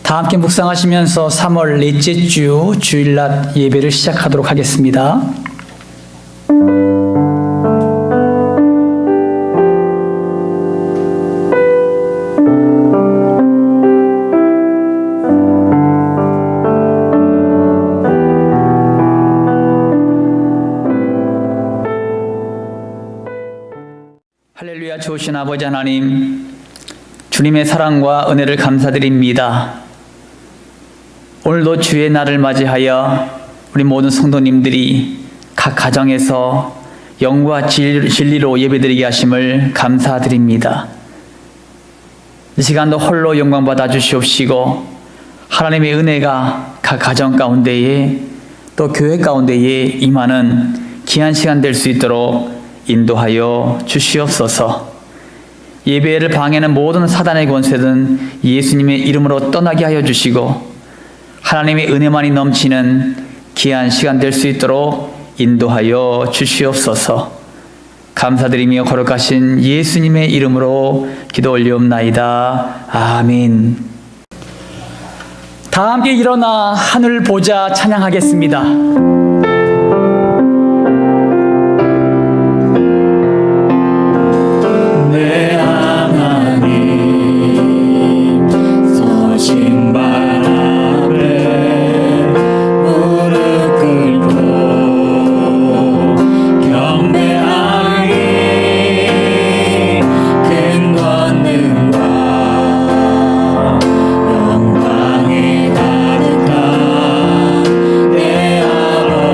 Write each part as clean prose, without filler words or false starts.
다 함께 묵상하시면서 3월 넷째 주 주일낮 예배를 시작하도록 하겠습니다. 할렐루야. 좋으신 아버지 하나님, 주님의 사랑과 은혜를 감사드립니다. 오늘도 주의 날을 맞이하여 우리 모든 성도님들이 각 가정에서 영과 진리로 예배드리게 하심을 감사드립니다. 이 시간도 홀로 영광 받아 주시옵시고 하나님의 은혜가 각 가정 가운데에 또 교회 가운데에 임하는 귀한 시간 될 수 있도록 인도하여 주시옵소서. 예배를 방해하는 모든 사단의 권세는 예수님의 이름으로 떠나게 하여 주시고 하나님의 은혜만이 넘치는 귀한 시간 될 수 있도록 인도하여 주시옵소서. 감사드리며 거룩하신 예수님의 이름으로 기도 올리옵나이다. 아멘. 다 함께 일어나 하늘 보자 찬양하겠습니다. 영광이 가득한 내 아버지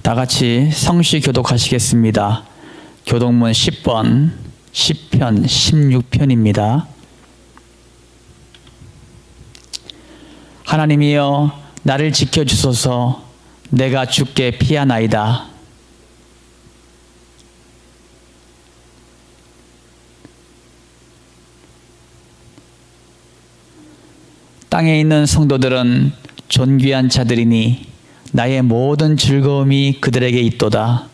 다 같이 성시 교독하시겠습니다. 교독문 10번, 10편, 16편입니다. 하나님이여 나를 지켜주소서. 내가 주께 피하나이다. 땅에 있는 성도들은 존귀한 자들이니 나의 모든 즐거움이 그들에게 있도다.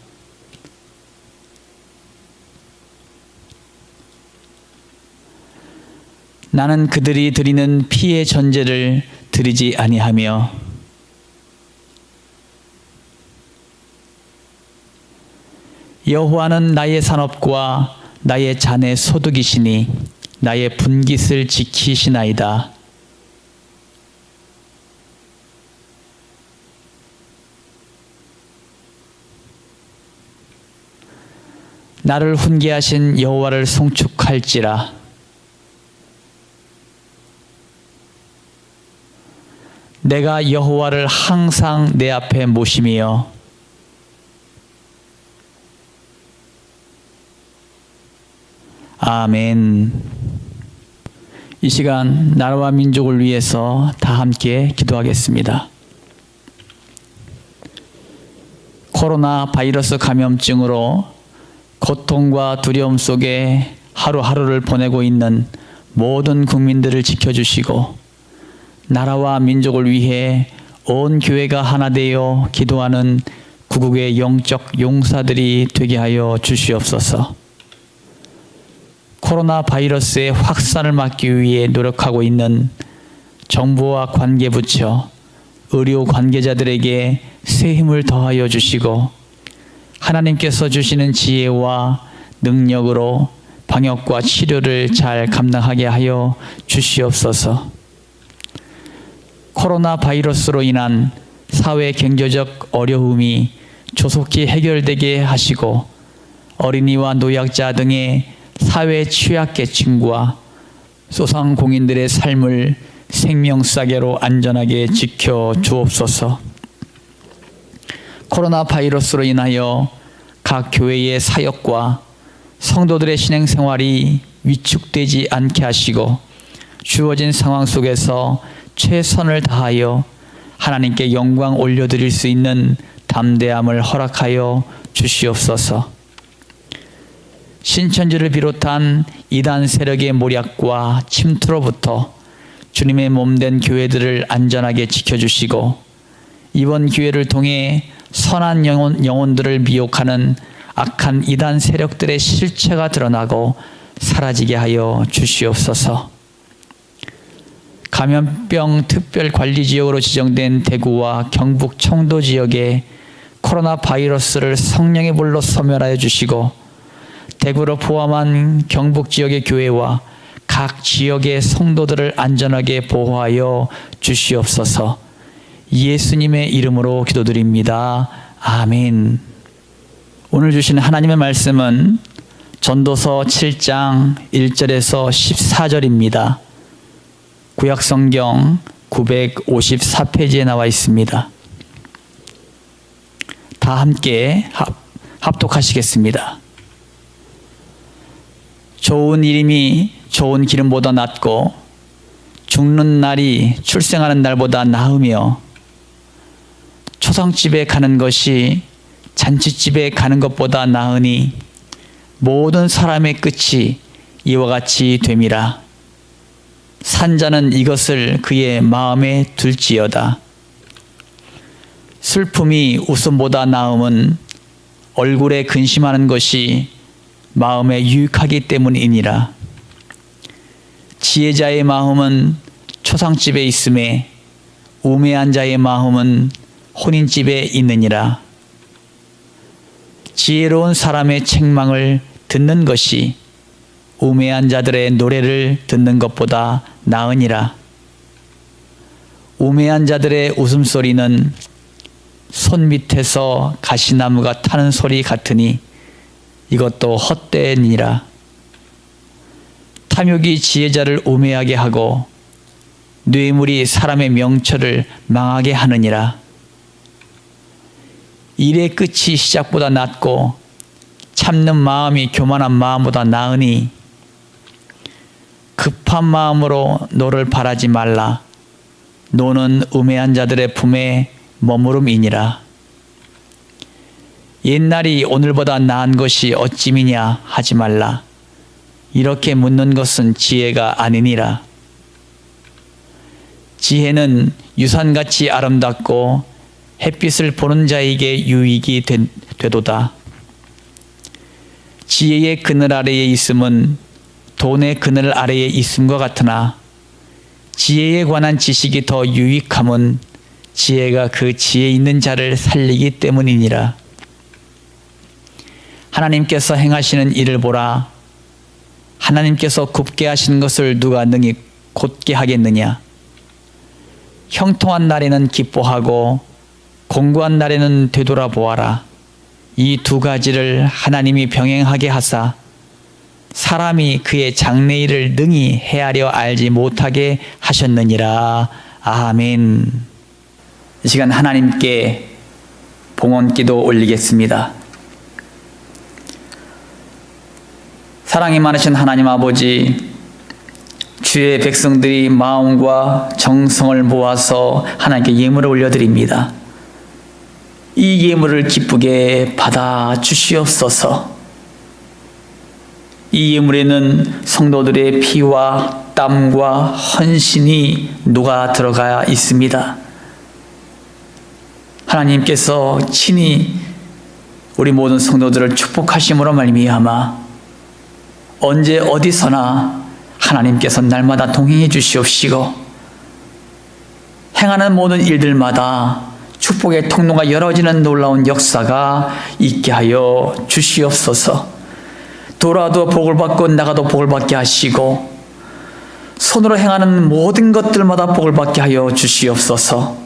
나는 그들이 드리는 피의 전제를 드리지 아니하며 여호와는 나의 산업과 나의 잔의 소득이시니 나의 분깃을 지키시나이다. 나를 훈계하신 여호와를 송축할지라. 내가 여호와를 항상 내 앞에 모심이여 아멘. 이 시간 나라와 민족을 위해서 다 함께 기도하겠습니다. 코로나 바이러스 감염증으로 고통과 두려움 속에 하루하루를 보내고 있는 모든 국민들을 지켜주시고 나라와 민족을 위해 온 교회가 하나 되어 기도하는 구국의 영적 용사들이 되게 하여 주시옵소서. 코로나 바이러스의 확산을 막기 위해 노력하고 있는 정부와 관계부처, 의료 관계자들에게 새 힘을 더하여 주시고 하나님께서 주시는 지혜와 능력으로 방역과 치료를 잘 감당하게 하여 주시옵소서. 코로나 바이러스로 인한 사회 경제적 어려움이 조속히 해결되게 하시고 어린이와 노약자 등의 사회 취약계층과 소상공인들의 삶을 생명싸개로 안전하게 지켜 주옵소서. 코로나 바이러스로 인하여 각 교회의 사역과 성도들의 신앙생활이 위축되지 않게 하시고 주어진 상황 속에서 최선을 다하여 하나님께 영광 올려드릴 수 있는 담대함을 허락하여 주시옵소서. 신천지를 비롯한 이단 세력의 모략과 침투로부터 주님의 몸된 교회들을 안전하게 지켜주시고 이번 기회를 통해 선한 영혼들을 미혹하는 악한 이단 세력들의 실체가 드러나고 사라지게 하여 주시옵소서. 감염병 특별관리지역으로 지정된 대구와 경북 청도 지역에 코로나 바이러스를 성령의 불로 소멸하여 주시고 대구를 포함한 경북 지역의 교회와 각 지역의 성도들을 안전하게 보호하여 주시옵소서. 예수님의 이름으로 기도드립니다. 아멘. 오늘 주신 하나님의 말씀은 전도서 7장 1절에서 14절입니다. 구약성경 954페이지에 나와 있습니다. 다 함께 합독하시겠습니다. 좋은 이름이 좋은 기름보다 낫고 죽는 날이 출생하는 날보다 나으며 초상집에 가는 것이 잔치집에 가는 것보다 나으니 모든 사람의 끝이 이와 같이 됨이라. 산자는 이것을 그의 마음에 둘지어다. 슬픔이 웃음보다 나음은 얼굴에 근심하는 것이 마음에 유익하기 때문이니라. 지혜자의 마음은 초상집에 있음에 우매한 자의 마음은 혼인집에 있느니라. 지혜로운 사람의 책망을 듣는 것이 우매한 자들의 노래를 듣는 것보다 나으니라. 우매한 자들의 웃음소리는 손 밑에서 가시나무가 타는 소리 같으니 이것도 헛되니라. 탐욕이 지혜자를 우매하게 하고 뇌물이 사람의 명철을 망하게 하느니라. 일의 끝이 시작보다 낫고 참는 마음이 교만한 마음보다 나으니 급한 마음으로 노를 바라지 말라. 노는 우매한 자들의 품에 머무름이니라. 옛날이 오늘보다 나은 것이 어찌미냐 하지 말라. 이렇게 묻는 것은 지혜가 아니니라. 지혜는 유산같이 아름답고 햇빛을 보는 자에게 유익이 되도다. 지혜의 그늘 아래에 있음은 돈의 그늘 아래에 있음과 같으나 지혜에 관한 지식이 더 유익함은 지혜가 그 지혜 있는 자를 살리기 때문이니라. 하나님께서 행하시는 일을 보라. 하나님께서 굽게 하신 것을 누가 능히 곧게 하겠느냐. 형통한 날에는 기뻐하고 공고한 날에는 되돌아보아라. 이 두 가지를 하나님이 병행하게 하사 사람이 그의 장래일을 능히 헤아려 알지 못하게 하셨느니라. 아멘. 이 시간 하나님께 봉헌기도 올리겠습니다. 사랑이 많으신 하나님 아버지, 주의 백성들이 마음과 정성을 모아서 하나님께 예물을 올려드립니다. 이 예물을 기쁘게 받아 주시옵소서. 이 예물에는 성도들의 피와 땀과 헌신이 녹아 들어가 있습니다. 하나님께서 친히 우리 모든 성도들을 축복하심으로 말미암아 언제 어디서나 하나님께서 날마다 동행해 주시옵시고 행하는 모든 일들마다 축복의 통로가 열어지는 놀라운 역사가 있게 하여 주시옵소서. 돌아도 복을 받고 나가도 복을 받게 하시고 손으로 행하는 모든 것들마다 복을 받게 하여 주시옵소서.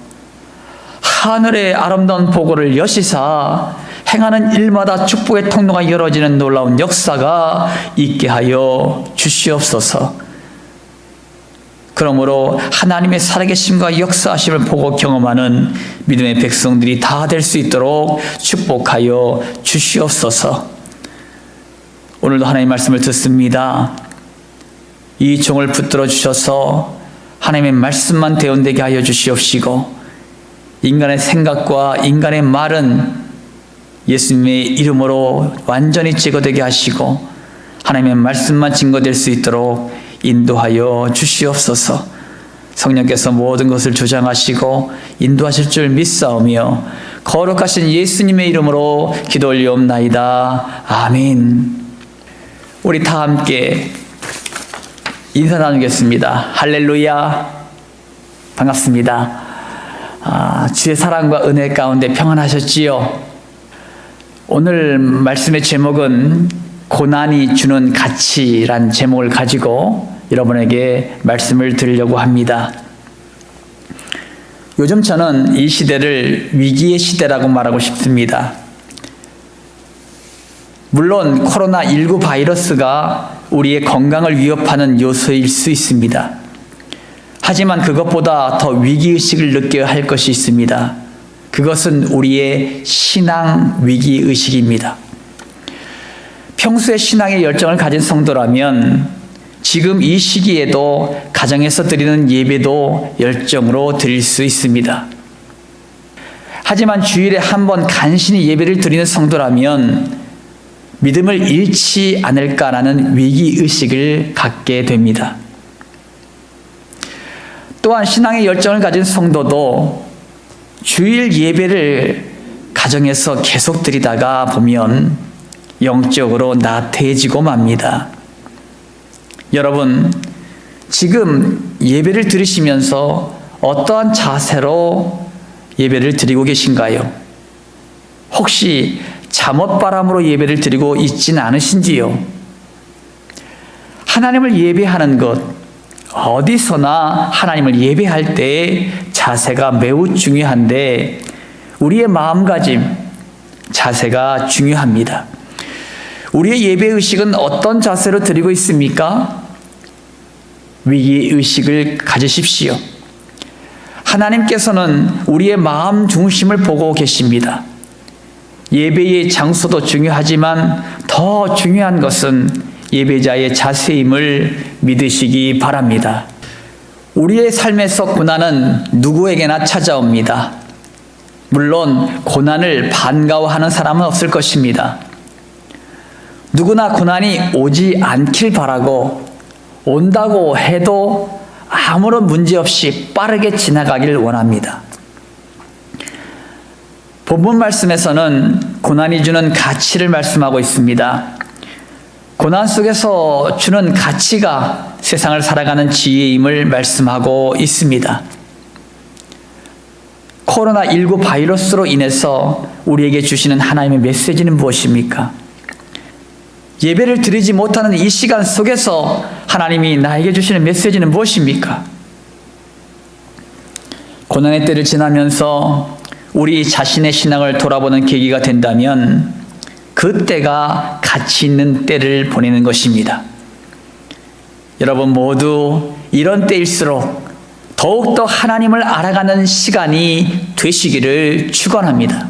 하늘의 아름다운 보고를 여시사 행하는 일마다 축복의 통로가 열어지는 놀라운 역사가 있게 하여 주시옵소서. 그러므로 하나님의 살아계심과 역사하심을 보고 경험하는 믿음의 백성들이 다 될 수 있도록 축복하여 주시옵소서. 오늘도 하나님의 말씀을 듣습니다. 이 종을 붙들어 주셔서 하나님의 말씀만 대언되게 하여 주시옵시고 인간의 생각과 인간의 말은 예수님의 이름으로 완전히 제거되게 하시고 하나님의 말씀만 증거될 수 있도록 인도하여 주시옵소서. 성령께서 모든 것을 주장하시고 인도하실 줄 믿사오며 거룩하신 예수님의 이름으로 기도 올리옵나이다. 아멘. 우리 다 함께 인사 나누겠습니다. 할렐루야. 반갑습니다. 주의 사랑과 은혜 가운데 평안하셨지요? 오늘 말씀의 제목은 고난이 주는 가치란 제목을 가지고 여러분에게 말씀을 드리려고 합니다. 요즘 저는 이 시대를 위기의 시대라고 말하고 싶습니다. 물론 코로나19 바이러스가 우리의 건강을 위협하는 요소일 수 있습니다. 하지만 그것보다 더 위기의식을 느껴야 할 것이 있습니다. 그것은 우리의 신앙 위기의식입니다. 평소에 신앙의 열정을 가진 성도라면 지금 이 시기에도 가정에서 드리는 예배도 열정으로 드릴 수 있습니다. 하지만 주일에 한 번 간신히 예배를 드리는 성도라면 믿음을 잃지 않을까라는 위기의식을 갖게 됩니다. 또한 신앙의 열정을 가진 성도도 주일 예배를 가정에서 계속 드리다가 보면 영적으로 나태해지고 맙니다. 여러분, 지금 예배를 들으시면서 어떠한 자세로 예배를 드리고 계신가요? 혹시 잠옷바람으로 예배를 드리고 있지는 않으신지요? 하나님을 예배하는 것, 어디서나 하나님을 예배할 때 자세가 매우 중요한데 우리의 마음가짐, 자세가 중요합니다. 우리의 예배의식은 어떤 자세로 드리고 있습니까? 위기의식을 가지십시오. 하나님께서는 우리의 마음 중심을 보고 계십니다. 예배의 장소도 중요하지만 더 중요한 것은 예배자의 자세임을 믿으시기 바랍니다. 우리의 삶에서 고난은 누구에게나 찾아옵니다. 물론 고난을 반가워하는 사람은 없을 것입니다. 누구나 고난이 오지 않길 바라고 온다고 해도 아무런 문제 없이 빠르게 지나가길 원합니다. 본문 말씀에서는 고난이 주는 가치를 말씀하고 있습니다. 고난 속에서 주는 가치가 세상을 살아가는 지혜임을 말씀하고 있습니다. 코로나19 바이러스로 인해서 우리에게 주시는 하나님의 메시지는 무엇입니까? 예배를 드리지 못하는 이 시간 속에서 하나님이 나에게 주시는 메시지는 무엇입니까? 고난의 때를 지나면서 우리 자신의 신앙을 돌아보는 계기가 된다면 그 때가 가치 있는 때를 보내는 것입니다. 여러분 모두 이런 때일수록 더욱더 하나님을 알아가는 시간이 되시기를 축원합니다.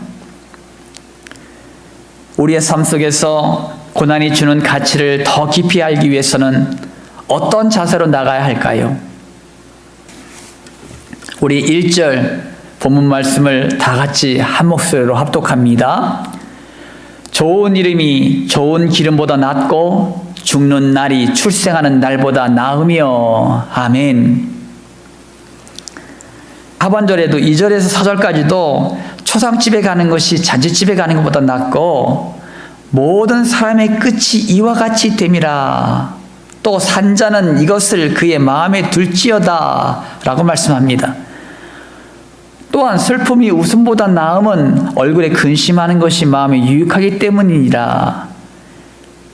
우리의 삶 속에서 고난이 주는 가치를 더 깊이 알기 위해서는 어떤 자세로 나가야 할까요? 우리 1절 본문 말씀을 다 같이 한 목소리로 합독합니다. 좋은 이름이 좋은 기름보다 낫고 죽는 날이 출생하는 날보다 나으며 아멘. 하반절에도 2절에서 4절까지도 초상집에 가는 것이 잔치집에 가는 것보다 낫고 모든 사람의 끝이 이와 같이 됨이라. 또 산자는 이것을 그의 마음에 둘지어다 라고 말씀합니다. 또한 슬픔이 웃음보다 나음은 얼굴에 근심하는 것이 마음에 유익하기 때문이니라.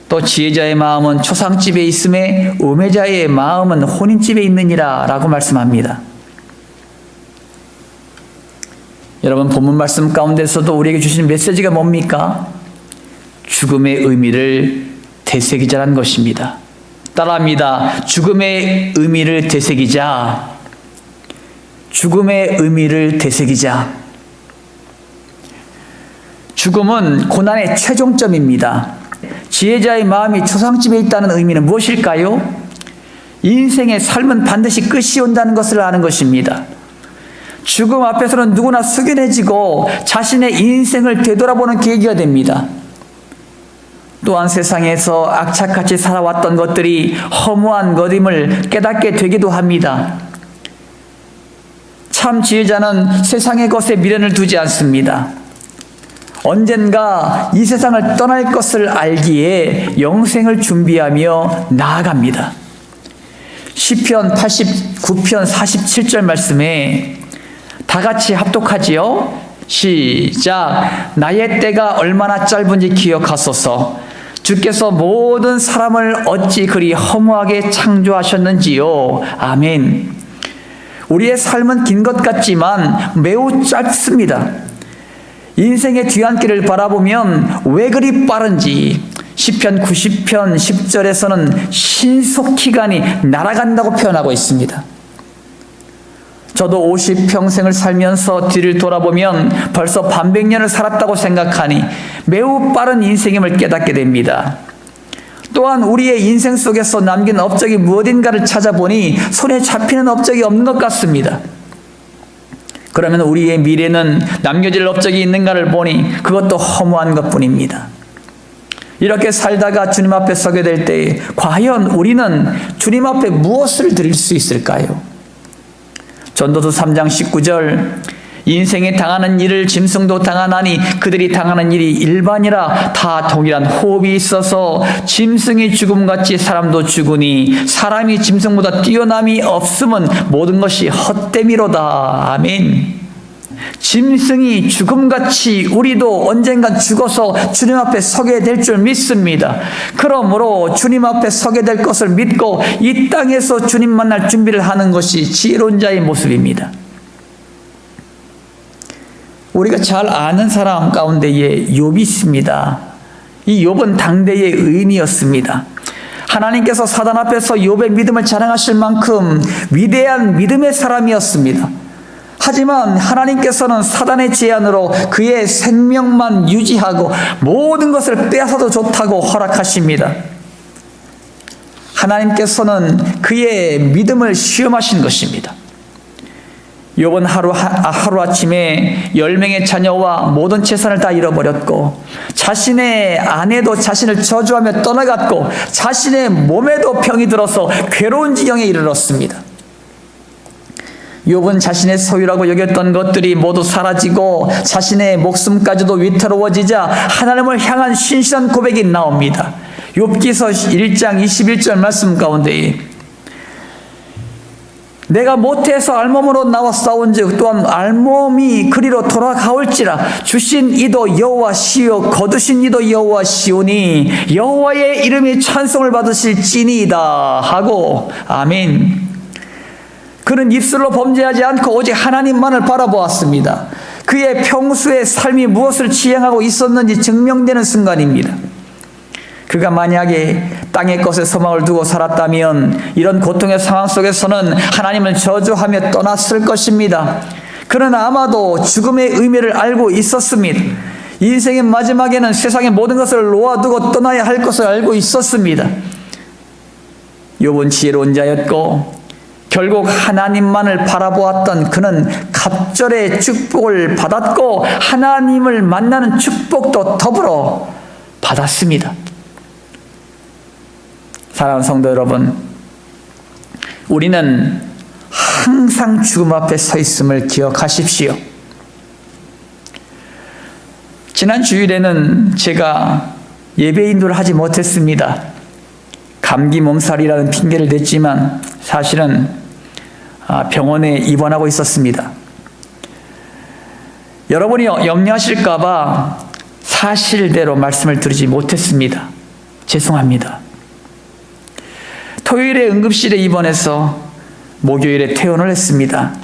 또 지혜자의 마음은 초상집에 있음에 우매자의 마음은 혼인집에 있느니라 라고 말씀합니다. 여러분 본문 말씀 가운데서도 우리에게 주신 메시지가 뭡니까? 죽음의 의미를 되새기자라는 것입니다. 따라합니다. 죽음의 의미를 되새기자. 죽음의 의미를 되새기자. 죽음은 고난의 최종점입니다. 지혜자의 마음이 초상집에 있다는 의미는 무엇일까요? 인생의 삶은 반드시 끝이 온다는 것을 아는 것입니다. 죽음 앞에서는 누구나 숙연해지고 자신의 인생을 되돌아보는 계기가 됩니다. 또한 세상에서 악착같이 살아왔던 것들이 허무한 것임을 깨닫게 되기도 합니다. 참 지혜자는 세상의 것에 미련을 두지 않습니다. 언젠가 이 세상을 떠날 것을 알기에 영생을 준비하며 나아갑니다. 시편 89편 47절 말씀에 다 같이 합독하지요. 시작. 나의 때가 얼마나 짧은지 기억하소서. 주께서 모든 사람을 어찌 그리 허무하게 창조하셨는지요. 아멘. 우리의 삶은 긴 것 같지만 매우 짧습니다. 인생의 뒤안길을 바라보면 왜 그리 빠른지 시편 90편 10절에서는 신속기간이 날아간다고 표현하고 있습니다. 저도 50평생을 살면서 뒤를 돌아보면 벌써 반백년을 살았다고 생각하니 매우 빠른 인생임을 깨닫게 됩니다. 또한 우리의 인생 속에서 남긴 업적이 무엇인가를 찾아보니 손에 잡히는 업적이 없는 것 같습니다. 그러면 우리의 미래는 남겨질 업적이 있는가를 보니 그것도 허무한 것뿐입니다. 이렇게 살다가 주님 앞에 서게 될 때 과연 우리는 주님 앞에 무엇을 드릴 수 있을까요? 전도서 3장 19절 인생에 당하는 일을 짐승도 당하나니 그들이 당하는 일이 일반이라 다 동일한 호흡이 있어서 짐승이 죽음같이 사람도 죽으니 사람이 짐승보다 뛰어남이 없음은 모든 것이 헛됨이로다. 아멘. 짐승이 죽음같이 우리도 언젠간 죽어서 주님 앞에 서게 될 줄 믿습니다. 그러므로 주님 앞에 서게 될 것을 믿고 이 땅에서 주님 만날 준비를 하는 것이 지혜로운 자의 모습입니다. 우리가 잘 아는 사람 가운데에 욥이 있습니다. 이 욥은 당대의 의인이었습니다. 하나님께서 사단 앞에서 욥의 믿음을 자랑하실 만큼 위대한 믿음의 사람이었습니다. 하지만 하나님께서는 사단의 제안으로 그의 생명만 유지하고 모든 것을 빼앗아도 좋다고 허락하십니다. 하나님께서는 그의 믿음을 시험하신 것입니다. 욥은 하루아침에 10명의 자녀와 모든 재산을 다 잃어버렸고 자신의 아내도 자신을 저주하며 떠나갔고 자신의 몸에도 병이 들어서 괴로운 지경에 이르렀습니다. 욥은 자신의 소유라고 여겼던 것들이 모두 사라지고 자신의 목숨까지도 위태로워지자 하나님을 향한 신실한 고백이 나옵니다. 욥기서 1장 21절 말씀 가운데 내가 모태에서 알몸으로 나와 싸운즉 또한 알몸이 그리로 돌아가올지라 주신 이도 여호와시요 거두신 이도 여호와시오니 여호와의 이름이 찬송을 받으실지니이다 하고 아멘. 그는 입술로 범죄하지 않고 오직 하나님만을 바라보았습니다. 그의 평소의 삶이 무엇을 지향하고 있었는지 증명되는 순간입니다. 그가 만약에 땅의 것에 소망을 두고 살았다면 이런 고통의 상황 속에서는 하나님을 저주하며 떠났을 것입니다. 그러나 아마도 죽음의 의미를 알고 있었습니다. 인생의 마지막에는 세상의 모든 것을 놓아두고 떠나야 할 것을 알고 있었습니다. 욥은 지혜로운 자였고 결국 하나님만을 바라보았던 그는 갑절의 축복을 받았고 하나님을 만나는 축복도 더불어 받았습니다. 사랑하는 성도 여러분, 우리는 항상 죽음 앞에 서 있음을 기억하십시오. 지난 주일에는 제가 예배 인도를 하지 못했습니다. 감기 몸살이라는 핑계를 댔지만 사실은 병원에 입원하고 있었습니다. 여러분이 염려하실까 봐 사실대로 말씀을 드리지 못했습니다. 죄송합니다. 토요일에 응급실에 입원해서 목요일에 퇴원을 했습니다.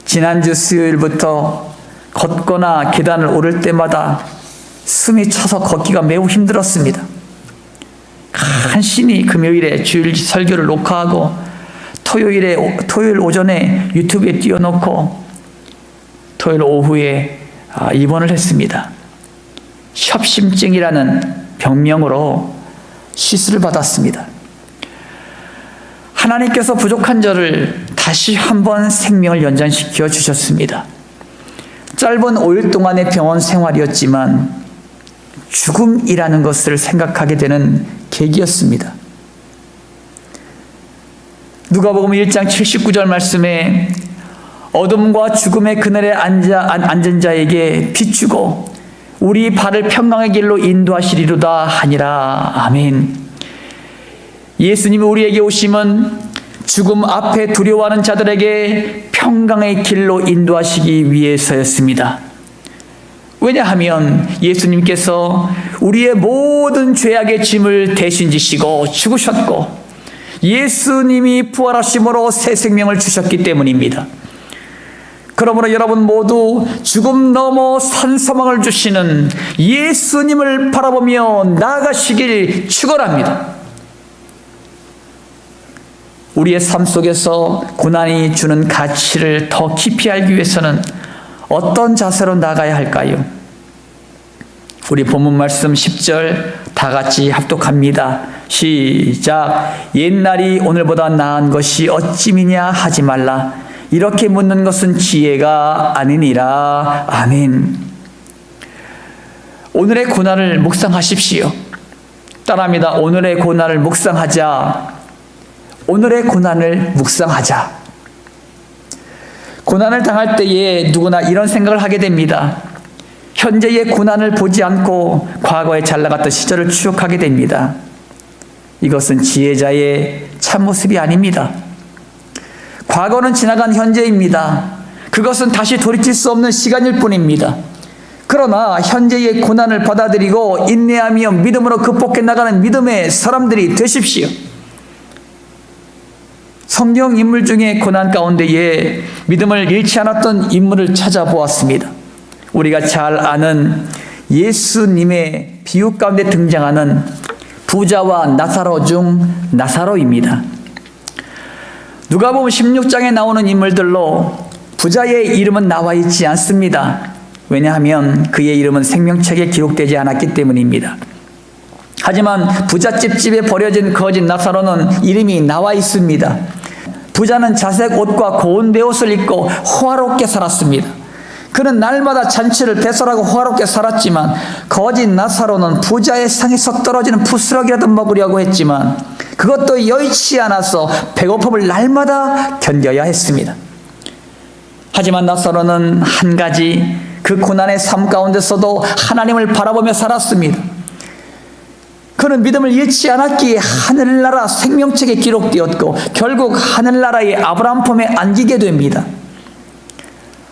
지난주 수요일부터 걷거나 계단을 오를 때마다 숨이 차서 걷기가 매우 힘들었습니다. 간신히 금요일에 주일 설교를 녹화하고 토요일 오전에 유튜브에 띄워놓고 토요일 오후에 입원을 했습니다. 협심증이라는 병명으로 시술을 받았습니다. 하나님께서 부족한 저를 다시 한번 생명을 연장시켜 주셨습니다. 짧은 5일 동안의 병원 생활이었지만 죽음이라는 것을 생각하게 되는 계기였습니다. 누가복음 1장 79절 말씀에 어둠과 죽음의 그늘에 앉은 자에게 비추고 우리 발을 평강의 길로 인도하시리로다 하니라. 아멘. 예수님이 우리에게 오심은 죽음 앞에 두려워하는 자들에게 평강의 길로 인도하시기 위해서였습니다. 왜냐하면 예수님께서 우리의 모든 죄악의 짐을 대신 지시고 죽으셨고 예수님이 부활하심으로 새 생명을 주셨기 때문입니다. 그러므로 여러분 모두 죽음 넘어 산소망을 주시는 예수님을 바라보며 나아가시길 축원합니다. 우리의 삶 속에서 고난이 주는 가치를 더 깊이 알기 위해서는 어떤 자세로 나가야 할까요? 우리 본문 말씀 10절 다 같이 합독합니다. 시작. 옛날이 오늘보다 나은 것이 어찌미냐 하지 말라. 이렇게 묻는 것은 지혜가 아니니라. 아멘. 오늘의 고난을 묵상하십시오. 따라합니다. 오늘의 고난을 묵상하자. 오늘의 고난을 묵상하자. 고난을 당할 때에 누구나 이런 생각을 하게 됩니다. 현재의 고난을 보지 않고 과거에 잘 나갔던 시절을 추억하게 됩니다. 이것은 지혜자의 참모습이 아닙니다. 과거는 지나간 현재입니다. 그것은 다시 돌이킬 수 없는 시간일 뿐입니다. 그러나 현재의 고난을 받아들이고 인내하며 믿음으로 극복해 나가는 믿음의 사람들이 되십시오. 성경 인물 중에 고난 가운데에 믿음을 잃지 않았던 인물을 찾아보았습니다. 우리가 잘 아는 예수님의 비유 가운데 등장하는 부자와 나사로 중 나사로입니다. 누가복음 16장에 나오는 인물들로 부자의 이름은 나와 있지 않습니다. 왜냐하면 그의 이름은 생명책에 기록되지 않았기 때문입니다. 하지만 부잣집 집에 버려진 거지 나사로는 이름이 나와 있습니다. 부자는 자색 옷과 고운 베옷을 입고 호화롭게 살았습니다. 그는 날마다 잔치를 배설하고 호화롭게 살았지만 거지 나사로는 부자의 상에서 떨어지는 부스러기라도 먹으려고 했지만 그것도 여의치 않아서 배고픔을 날마다 견뎌야 했습니다. 하지만 나사로는 한 가지 그 고난의 삶 가운데서도 하나님을 바라보며 살았습니다. 그는 믿음을 잃지 않았기에 하늘나라 생명책에 기록되었고 결국 하늘나라의 아브라함 품에 안기게 됩니다.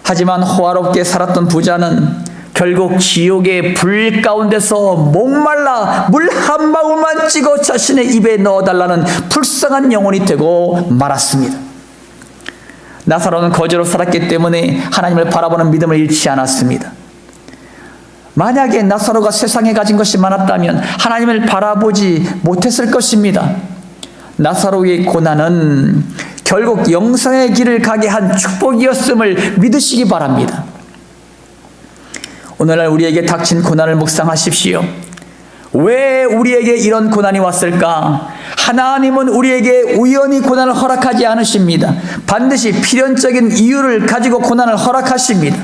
하지만 호화롭게 살았던 부자는 결국 지옥의 불 가운데서 목말라 물 한 방울만 찍어 자신의 입에 넣어달라는 불쌍한 영혼이 되고 말았습니다. 나사로는 거지로 살았기 때문에 하나님을 바라보는 믿음을 잃지 않았습니다. 만약에 나사로가 세상에 가진 것이 많았다면 하나님을 바라보지 못했을 것입니다. 나사로의 고난은 결국 영생의 길을 가게 한 축복이었음을 믿으시기 바랍니다. 오늘날 우리에게 닥친 고난을 묵상하십시오. 왜 우리에게 이런 고난이 왔을까? 하나님은 우리에게 우연히 고난을 허락하지 않으십니다. 반드시 필연적인 이유를 가지고 고난을 허락하십니다.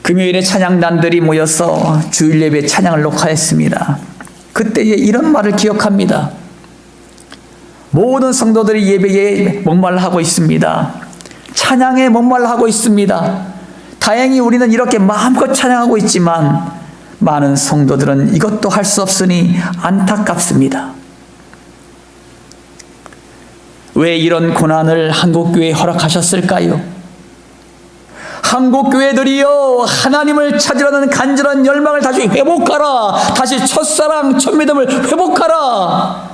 금요일에 찬양단들이 모여서 주일 예배 찬양을 녹화했습니다. 그때에 이런 말을 기억합니다. 모든 성도들이 예배에 목말라하고 있습니다. 찬양에 목말라하고 있습니다. 다행히 우리는 이렇게 마음껏 찬양하고 있지만 많은 성도들은 이것도 할 수 없으니 안타깝습니다. 왜 이런 고난을 한국교회에 허락하셨을까요? 한국교회들이여 하나님을 찾으려는 간절한 열망을 다시 회복하라. 다시 첫사랑 첫믿음을 회복하라.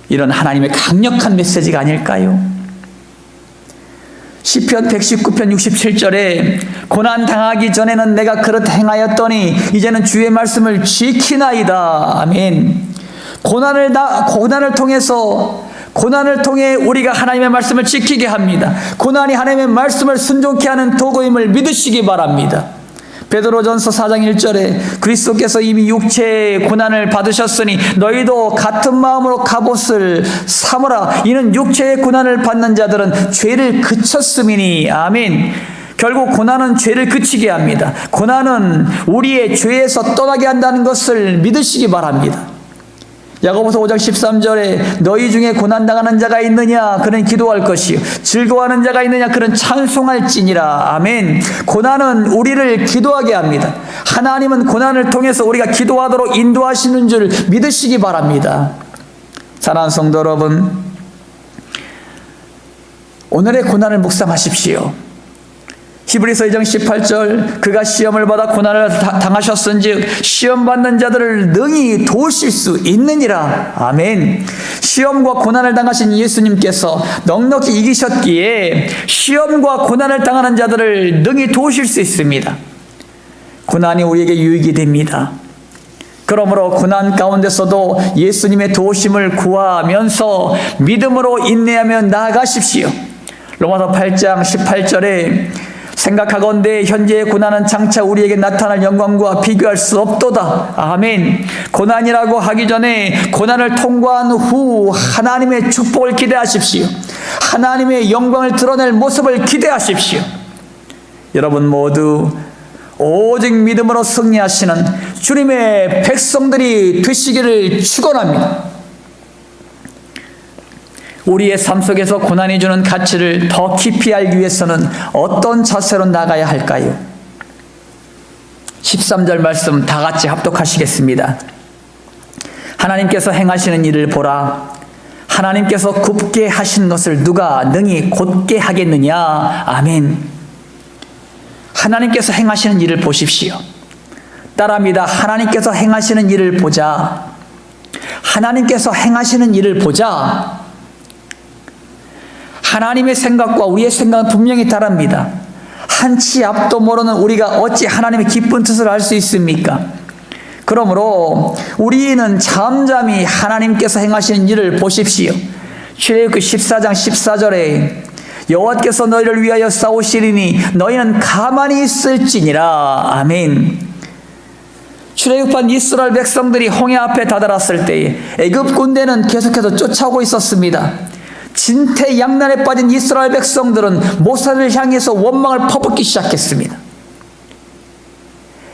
이런 하나님의 강력한 메시지가 아닐까요? 시편 119편 67절에 고난 당하기 전에는 내가 그릇 행하였더니 이제는 주의 말씀을 지키나이다. 아멘. 고난을 통해 우리가 하나님의 말씀을 지키게 합니다. 고난이 하나님의 말씀을 순종케 하는 도구임을 믿으시기 바랍니다. 베드로전서 4장 1절에 그리스도께서 이미 육체의 고난을 받으셨으니 너희도 같은 마음으로 갑옷을 삼으라. 이는 육체의 고난을 받는 자들은 죄를 그쳤음이니. 아멘. 결국 고난은 죄를 그치게 합니다. 고난은 우리의 죄에서 떠나게 한다는 것을 믿으시기 바랍니다. 야고보서 5장 13절에 너희 중에 고난당하는 자가 있느냐 그는 기도할 것이요 즐거워하는 자가 있느냐 그는 찬송할지니라. 아멘. 고난은 우리를 기도하게 합니다. 하나님은 고난을 통해서 우리가 기도하도록 인도하시는 줄 믿으시기 바랍니다. 사랑하는 성도 여러분, 오늘의 고난을 묵상하십시오. 히브리서 2장 18절 그가 시험을 받아 고난을 당하셨은즉 시험 받는 자들을 능히 도우실 수 있느니라. 아멘. 시험과 고난을 당하신 예수님께서 넉넉히 이기셨기에 시험과 고난을 당하는 자들을 능히 도우실 수 있습니다. 고난이 우리에게 유익이 됩니다. 그러므로 고난 가운데서도 예수님의 도우심을 구하면서 믿음으로 인내하며 나아가십시오. 로마서 8장 18절에 생각하건대 현재의 고난은 장차 우리에게 나타날 영광과 비교할 수 없도다. 아멘. 고난이라고 하기 전에 고난을 통과한 후 하나님의 축복을 기대하십시오. 하나님의 영광을 드러낼 모습을 기대하십시오. 여러분 모두 오직 믿음으로 승리하시는 주님의 백성들이 되시기를 축원합니다. 우리의 삶 속에서 고난이 주는 가치를 더 깊이 알기 위해서는 어떤 자세로 나가야 할까요? 13절 말씀 다 같이 합독하시겠습니다. 하나님께서 행하시는 일을 보라. 하나님께서 굽게 하신 것을 누가 능히 곧게 하겠느냐. 아멘. 하나님께서 행하시는 일을 보십시오. 따라합니다. 하나님께서 행하시는 일을 보자. 하나님께서 행하시는 일을 보자. 하나님의 생각과 우리의 생각은 분명히 다릅니다. 한치 앞도 모르는 우리가 어찌 하나님의 기쁜 뜻을 알 수 있습니까? 그러므로 우리는 잠잠히 하나님께서 행하시는 일을 보십시오. 출애굽기 14장 14절에 여호와께서 너희를 위하여 싸우시리니 너희는 가만히 있을지니라. 아멘. 출애굽한 이스라엘 백성들이 홍해 앞에 다다랐을 때에 애굽 군대는 계속해서 쫓아오고 있었습니다. 진퇴양난에 빠진 이스라엘 백성들은 모세를 향해서 원망을 퍼붓기 시작했습니다.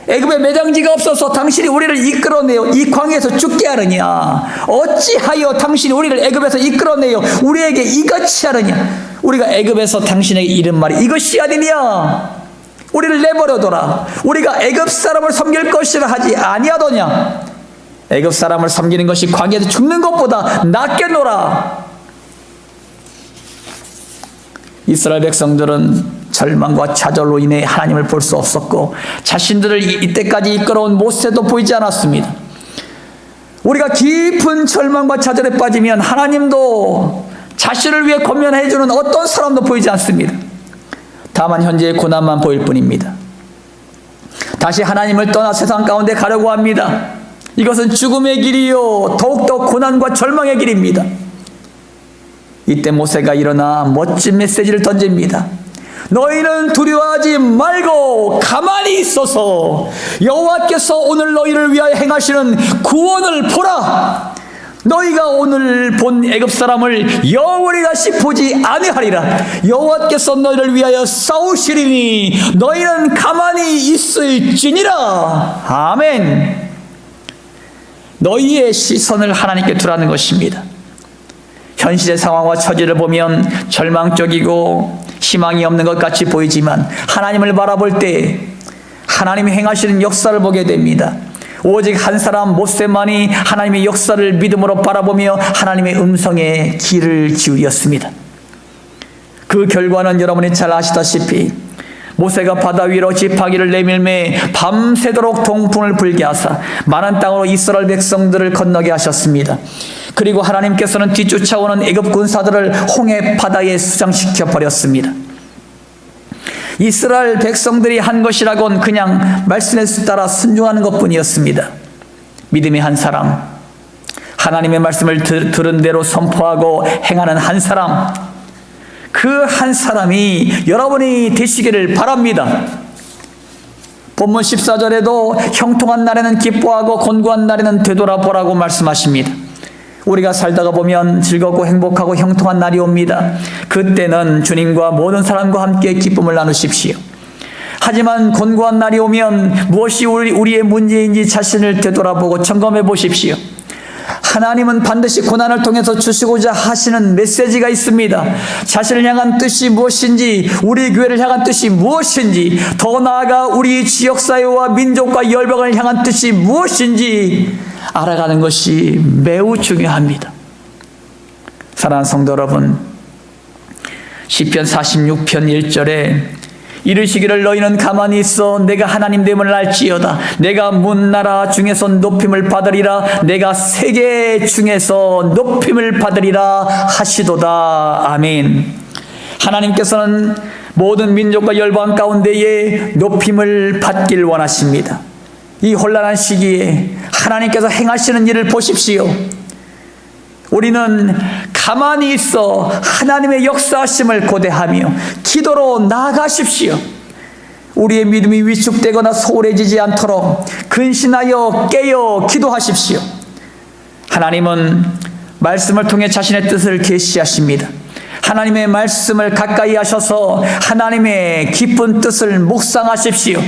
애굽에 매장지가 없어서 당신이 우리를 이끌어내어 이 광야에서 죽게 하느냐? 어찌하여 당신이 우리를 애굽에서 이끌어내어 우리에게 이같이 하느냐? 우리가 애굽에서 당신에게 이른 말이 이것이 아니냐? 우리를 내버려둬라. 우리가 애굽 사람을 섬길 것이라 하지 아니하더냐? 애굽 사람을 섬기는 것이 광야에서 죽는 것보다 낫겠노라. 이스라엘 백성들은 절망과 좌절로 인해 하나님을 볼 수 없었고 자신들을 이때까지 이끌어온 모세도 보이지 않았습니다. 우리가 깊은 절망과 좌절에 빠지면 하나님도 자신을 위해 권면해 주는 어떤 사람도 보이지 않습니다. 다만 현재의 고난만 보일 뿐입니다. 다시 하나님을 떠나 세상 가운데 가려고 합니다. 이것은 죽음의 길이요 더욱더 고난과 절망의 길입니다. 이때 모세가 일어나 멋진 메시지를 던집니다. 너희는 두려워하지 말고 가만히 있어서 여호와께서 오늘 너희를 위하여 행하시는 구원을 보라. 너희가 오늘 본 애굽 사람을 영원히 다시 보지 아니하리라. 여호와께서 너희를 위하여 싸우시리니 너희는 가만히 있을지니라. 아멘. 너희의 시선을 하나님께 두라는 것입니다. 현실의 상황과 처지를 보면 절망적이고 희망이 없는 것 같이 보이지만 하나님을 바라볼 때 하나님이 행하시는 역사를 보게 됩니다. 오직 한 사람 모세만이 하나님의 역사를 믿음으로 바라보며 하나님의 음성에 귀를 기울였습니다. 그 결과는 여러분이 잘 아시다시피 모세가 바다 위로 지팡이를 내밀매 밤새도록 동풍을 불게 하사 많은 땅으로 이스라엘 백성들을 건너게 하셨습니다. 그리고 하나님께서는 뒤쫓아오는 애굽 군사들을 홍해 바다에 수장시켜 버렸습니다. 이스라엘 백성들이 한 것이라곤 그냥 말씀에 따라 순종하는 것뿐이었습니다. 믿음의 한 사람, 하나님의 말씀을 들은 대로 선포하고 행하는 한 사람, 그 한 사람이 여러분이 되시기를 바랍니다. 본문 14절에도 형통한 날에는 기뻐하고 곤고한 날에는 되돌아보라고 말씀하십니다. 우리가 살다가 보면 즐겁고 행복하고 형통한 날이 옵니다. 그때는 주님과 모든 사람과 함께 기쁨을 나누십시오. 하지만 곤고한 날이 오면 무엇이 우리의 문제인지 자신을 되돌아보고 점검해 보십시오. 하나님은 반드시 고난을 통해서 주시고자 하시는 메시지가 있습니다. 자신을 향한 뜻이 무엇인지, 우리 교회를 향한 뜻이 무엇인지, 더 나아가 우리 지역사회와 민족과 열방을 향한 뜻이 무엇인지 알아가는 것이 매우 중요합니다. 사랑하는 성도 여러분, 시편 46편 1절에 이르시기를 너희는 가만히 있어 내가 하나님 됨을 알지어다. 내가 문나라 중에서 높임을 받으리라. 내가 세계 중에서 높임을 받으리라 하시도다. 아멘. 하나님께서는 모든 민족과 열방 가운데에 높임을 받길 원하십니다. 이 혼란한 시기에 하나님께서 행하시는 일을 보십시오. 우리는 가만히 있어 하나님의 역사하심을 고대하며 기도로 나아가십시오. 우리의 믿음이 위축되거나 소홀해지지 않도록 근신하여 깨어 기도하십시오. 하나님은 말씀을 통해 자신의 뜻을 계시하십니다. 하나님의 말씀을 가까이 하셔서 하나님의 깊은 뜻을 묵상하십시오.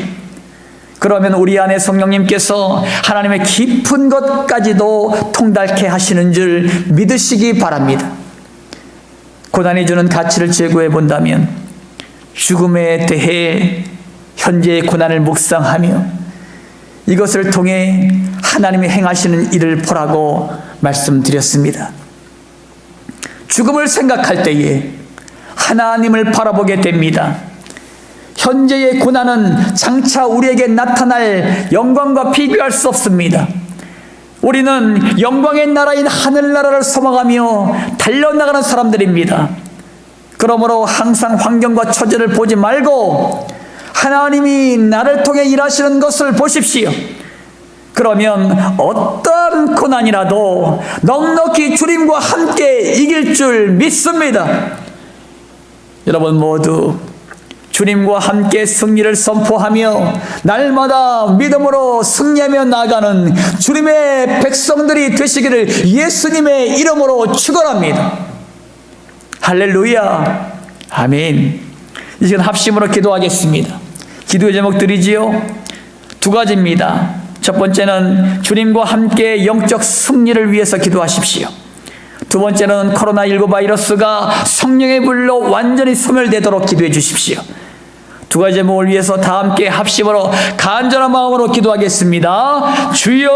그러면 우리 안에 성령님께서 하나님의 깊은 것까지도 통달케 하시는 줄 믿으시기 바랍니다. 고난이 주는 가치를 제고해 본다면 죽음에 대해 현재의 고난을 묵상하며 이것을 통해 하나님이 행하시는 일을 보라고 말씀드렸습니다. 죽음을 생각할 때에 하나님을 바라보게 됩니다. 현재의 고난은 장차 우리에게 나타날 영광과 비교할 수 없습니다. 우리는 영광의 나라인 하늘나라를 소망하며 달려나가는 사람들입니다. 그러므로 항상 환경과 처지를 보지 말고 하나님이 나를 통해 일하시는 것을 보십시오. 그러면 어떤 고난이라도 넉넉히 주님과 함께 이길 줄 믿습니다. 여러분 모두 주님과 함께 승리를 선포하며 날마다 믿음으로 승리하며 나아가는 주님의 백성들이 되시기를 예수님의 이름으로 축원합니다. 할렐루야. 아멘. 이 시간 합심으로 기도하겠습니다. 기도의 제목들이지요. 두 가지입니다. 첫 번째는 주님과 함께 영적 승리를 위해서 기도하십시오. 두 번째는 코로나19 바이러스가 성령의 불로 완전히 소멸되도록 기도해 주십시오. 두 가지 제목을 위해서 다 함께 합심으로 간절한 마음으로 기도하겠습니다. 주여.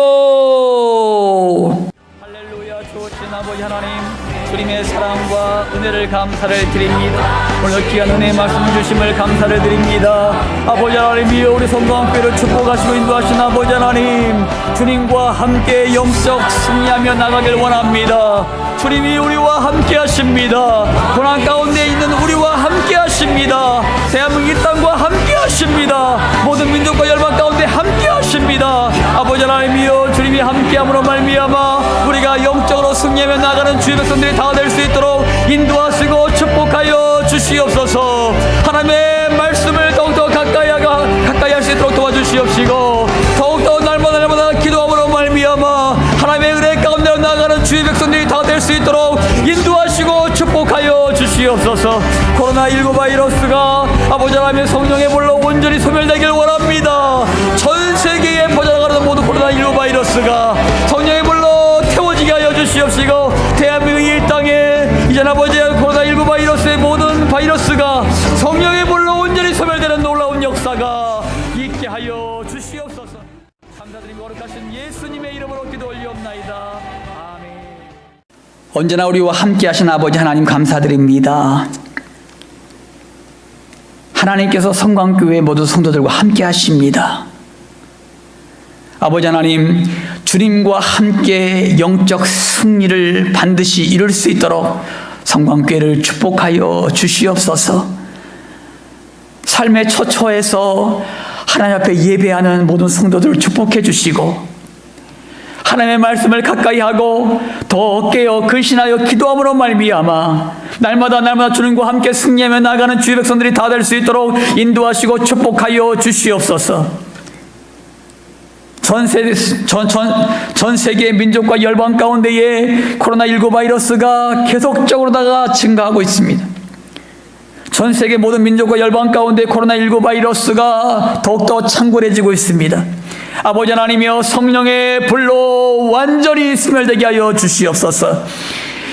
할렐루야. 좋으신 아버지 하나님, 주님의 사랑과 은혜를 감사를 드립니다. 오늘 귀한 은혜의 말씀 주심을 감사를 드립니다. 아버지 하나님이여, 우리 성광교회를 축복하시고 인도하신 아버지 하나님, 주님과 함께 영적 승리하며 나가길 원합니다. 주님이 우리와 함께 하십니다. 고난 가운데 있는 우리와 함께 하십니다. 대한민국 이 땅과 함께 하십니다. 모든 민족과 열방 가운데 함께 하십니다. 아버지 하나님이여, 주님이 함께함으로 말미암아 우리가 영적으로 승리하며 나가는 주의 백성들이 다 될 수 있도록 인도하시고 축복하여 주시옵소서. 하나님의 말씀을 더욱더 가까이 할 수 있도록 도와주시옵시고, 더욱더 날마다 기도함으로 말미암아 하나님의 은혜 가운데 나가는 주의 백성들이 다 될 수 있도록 인도하시고 축복하여 주시옵소서. 코로나19 바이러스가 아버지 하나님의 성령의 불로 온전히 소멸되길 원합니다. 전 세계에 퍼져나가는 모든 코로나19 바이러스가 성령의 불로 태워지게 하여 주시옵시고, 대한민국 이 땅에 이전 아버지 코로나19 바이러스의 모든 바이러스가 성령의 불로 온전히 소멸되는 놀라운 역사가 있게 하여 주시옵소서. 감사드리며 거룩하신 예수님의 이름으로 기도 올리옵나이다. 아멘. 언제나 우리와 함께 하신 아버지 하나님 감사드립니다. 하나님께서 성광교회 모든 성도들과 함께 하십니다. 아버지 하나님, 주님과 함께 영적 승리를 반드시 이룰 수 있도록 성광교회를 축복하여 주시옵소서. 삶의 처처에서 하나님 앞에 예배하는 모든 성도들을 축복해 주시고, 하나님의 말씀을 가까이 하고 더 깨어 근신하여 기도함으로 말미암아 날마다 주님과 함께 승리하며 나가는 주의 백성들이 다 될 수 있도록 인도하시고 축복하여 주시옵소서. 전 세계 민족과 열방 가운데에 코로나19 바이러스가 계속적으로다가 증가하고 있습니다. 전 세계 모든 민족과 열방 가운데 코로나19 바이러스가 더욱더 창궐해지고 있습니다. 아버지 하나님이여, 성령의 불로 완전히 소멸되게 하여 주시옵소서.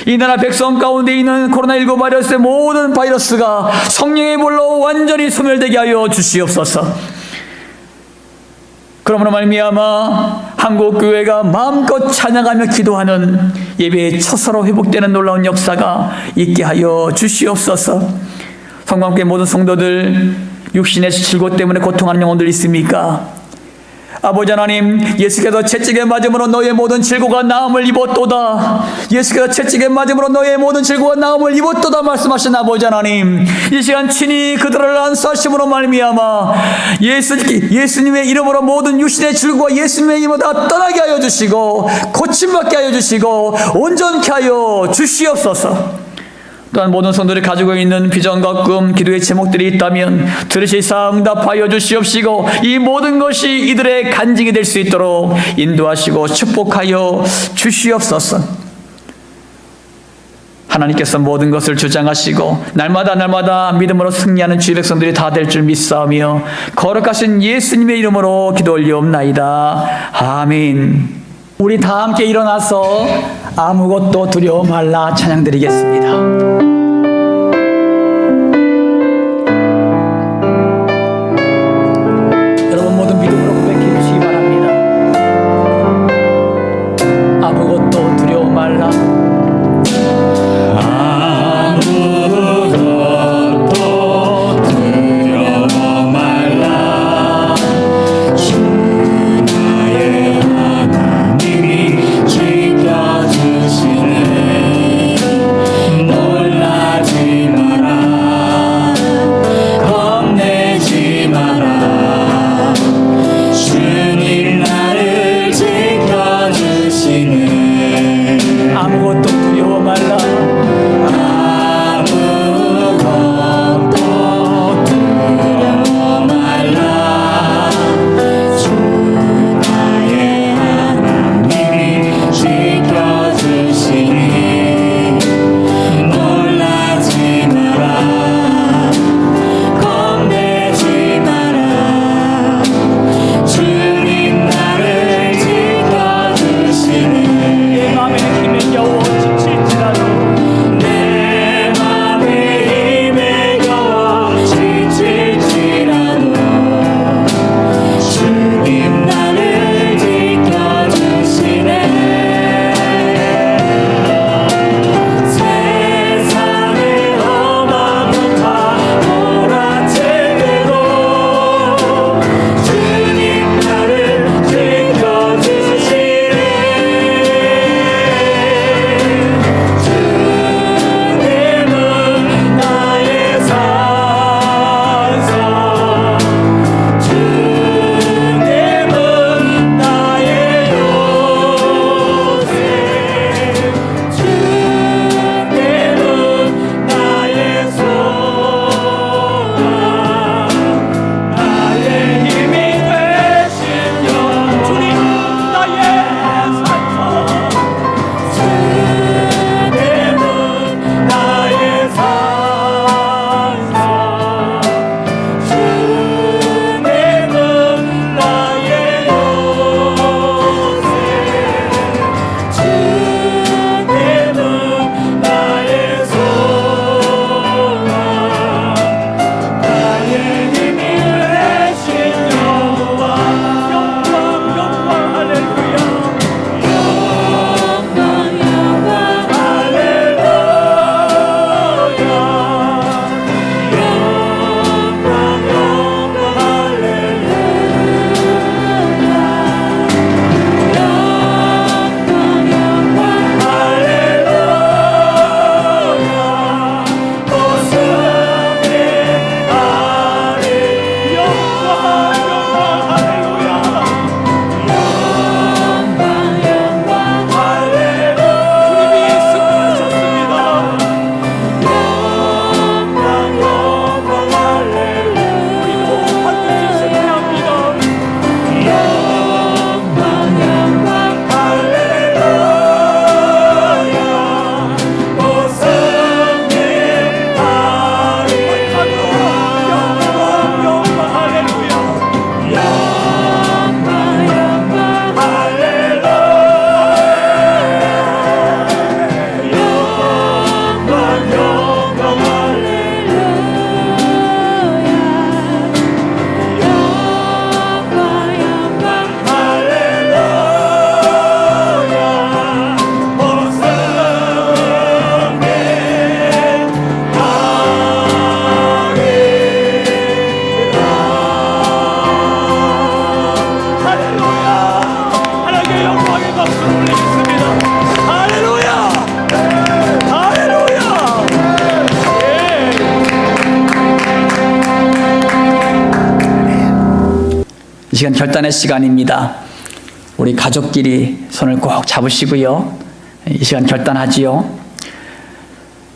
이 나라 백성 가운데 있는 코로나19 바이러스의 모든 바이러스가 성령의 불로 완전히 소멸되게 하여 주시옵소서. 그러므로 말미암아 한국교회가 마음껏 찬양하며 기도하는 예배의 처서로 회복되는 놀라운 역사가 있게 하여 주시옵소서. 성광교회 모든 성도들, 육신의 질고 때문에 고통하는 영혼들 있습니까? 아버지 하나님, 예수께서 채찍에 맞음으로 너의 모든 질고가 나음을 입었도다. 예수께서 채찍에 맞음으로 너의 모든 질고가 나음을 입었도다 말씀하신 아버지 하나님, 이 시간 친히 그들을 안수하심으로 말미암아 예수님의 이름으로 모든 육신의 질고가 예수님의 이름으로 다 떠나게 하여 주시고 고침받게 하여 주시고 온전케 하여 주시옵소서. 또한 모든 성도들이 가지고 있는 비전과 꿈, 기도의 제목들이 있다면 들으시사 응답하여 주시옵시고, 이 모든 것이 이들의 간증이 될 수 있도록 인도하시고 축복하여 주시옵소서. 하나님께서 모든 것을 주장하시고 날마다 믿음으로 승리하는 주의 백성들이 다 될 줄 믿사오며 거룩하신 예수님의 이름으로 기도 올리옵나이다. 아멘. 우리 다 함께 일어나서 아무것도 두려워 말라 찬양드리겠습니다. 여러분 모든 믿음으로 고백해 주시기 바랍니다. 아무것도 두려워 말라. 놀라 이 시간 결단의 시간입니다. 우리 가족끼리 손을 꼭 잡으시고요. 이 시간 결단하지요.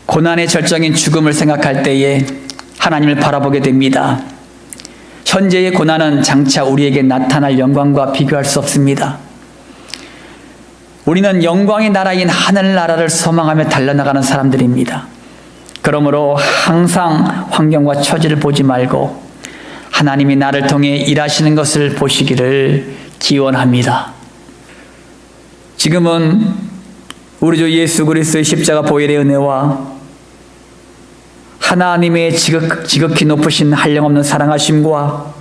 고난의 절정인 죽음을 생각할 때에 하나님을 바라보게 됩니다. 현재의 고난은 장차 우리에게 나타날 영광과 비교할 수 없습니다. 우리는 영광의 나라인 하늘나라를 소망하며 달려나가는 사람들입니다. 그러므로 항상 환경과 처지를 보지 말고 하나님이 나를 통해 일하시는 것을 보시기를 기원합니다. 지금은 우리 주 예수 그리스도의 십자가 보혈의 은혜와 하나님의 지극히 높으신 한량없는 사랑하심과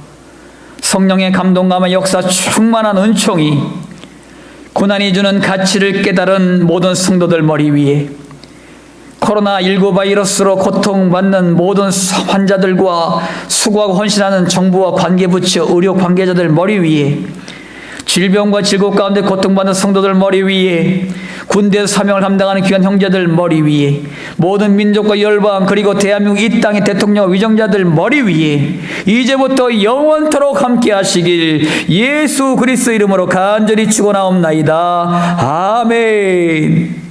성령의 감동감과 역사 충만한 은총이 고난이 주는 가치를 깨달은 모든 성도들 머리 위에, 코로나19 바이러스로 고통받는 모든 환자들과 수고하고 헌신하는 정부와 관계부처, 의료 관계자들 머리 위에, 질병과 질곡 가운데 고통받는 성도들 머리 위에, 군대에서 사명을 감당하는 귀한 형제들 머리 위에, 모든 민족과 열방 그리고 대한민국 이 땅의 대통령 위정자들 머리 위에 이제부터 영원토록 함께 하시길 예수 그리스도 이름으로 간절히 축원하옵나이다. 아멘.